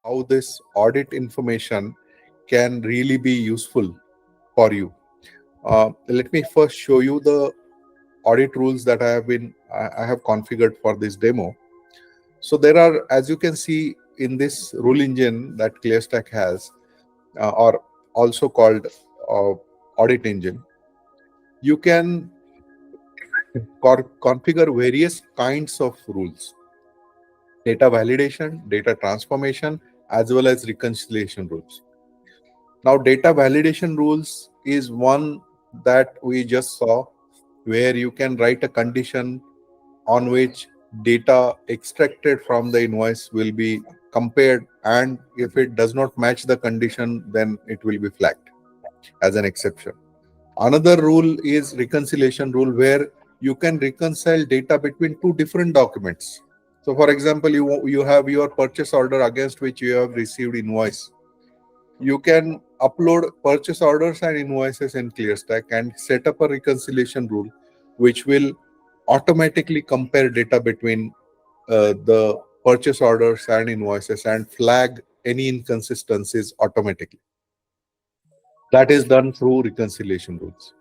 How this audit information can really be useful for you. Let me first show you the audit rules that I have configured for this demo. So there are, as you can see in this rule engine that ClearStack has, or also called uh, Audit Engine, you can configure various kinds of rules: data validation, data transformation, as well as reconciliation rules. Now, data validation rules is one that we just saw, where you can write a condition on which data extracted from the invoice will be compared, and if it does not match the condition, then it will be flagged as an exception. Another rule is reconciliation rule, where you can reconcile data between two different documents. So for example, you have your purchase order against which you have received invoice. You can upload purchase orders and invoices in ClearStack and set up a reconciliation rule which will automatically compare data between the purchase orders and invoices and flag any inconsistencies automatically. That is done through reconciliation rules.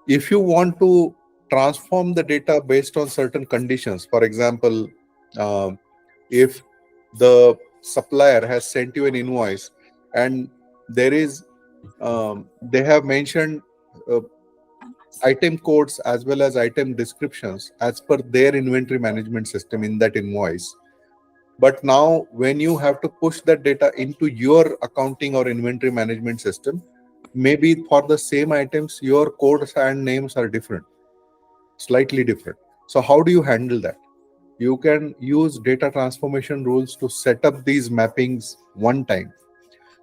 If you want to transform the data based on certain conditions, for example, if the supplier has sent you an invoice and there is they have mentioned uh, item codes as well as item descriptions as per their inventory management system in that invoice, but now when you have to push that data into your accounting or inventory management system, maybe for the same items your codes and names are different, slightly different. So how do you handle that? You can use data transformation rules to set up these mappings one time,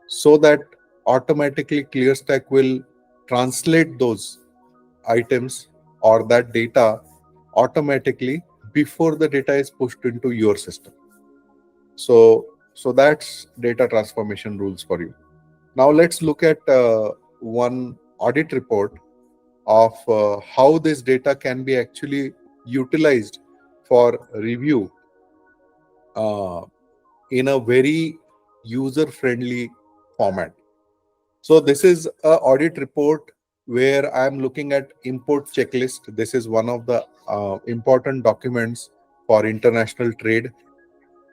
so that automatically ClearStack will translate those items or that data automatically before the data is pushed into your system. So that's data transformation rules for you. Now let's look at one audit report of how this data can be actually utilized for review uh, in a very user-friendly format. So this is a audit report where I'm looking at import checklist. This is one of the important documents for international trade.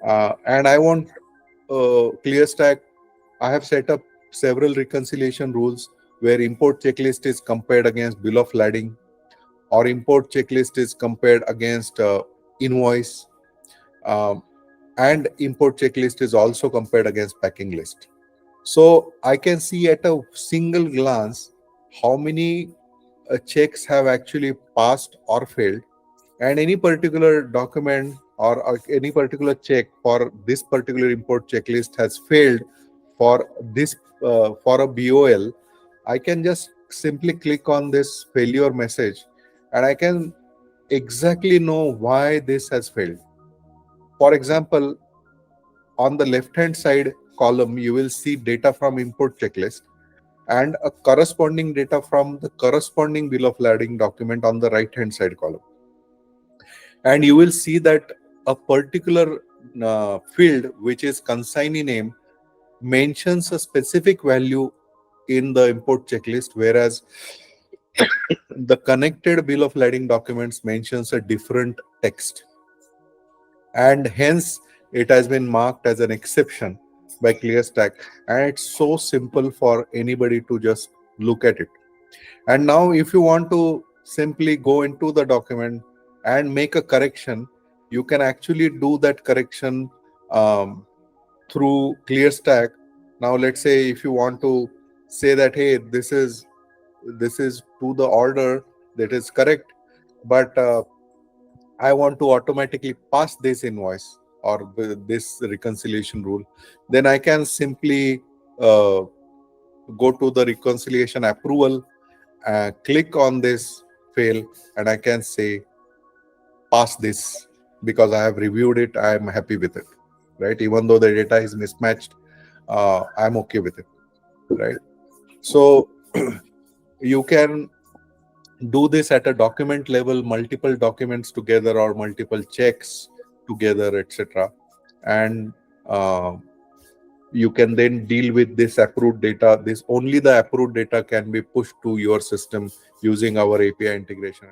And I want ClearStack. I have set up several reconciliation rules where import checklist is compared against bill of lading, or import checklist is compared against invoice, um, and import checklist is also compared against packing list. So I can see at a single glance how many checks have actually passed or failed, and any particular document or any particular check for this particular import checklist has failed for this for a BOL. I can just simply click on this failure message and I can exactly know why this has failed. For example, on the left hand side column, you will see data from import checklist and a corresponding data from the corresponding bill of lading document on the right hand side column. And you will see that a particular field, which is consignee name, mentions a specific value in the import checklist, whereas the connected bill of lading documents mentions a different text, and hence it has been marked as an exception by ClearStack. And it's so simple for anybody to just look at it. And now if you want to simply go into the document and make a correction, you can actually do that correction through ClearStack. Now let's say if you want to say that, hey, this is to the order, that is correct, but I want to automatically pass this invoice or this reconciliation rule, then I can simply uh, go to the reconciliation approval, click on this fail, and I can say pass this because I have reviewed it. I am happy with it, right? Even though the data is mismatched, I'm okay with it, right? So you can do this at a document level, multiple documents together or multiple checks together, etc. And you can then deal with this approved data. This only the approved data can be pushed to your system using our API integration.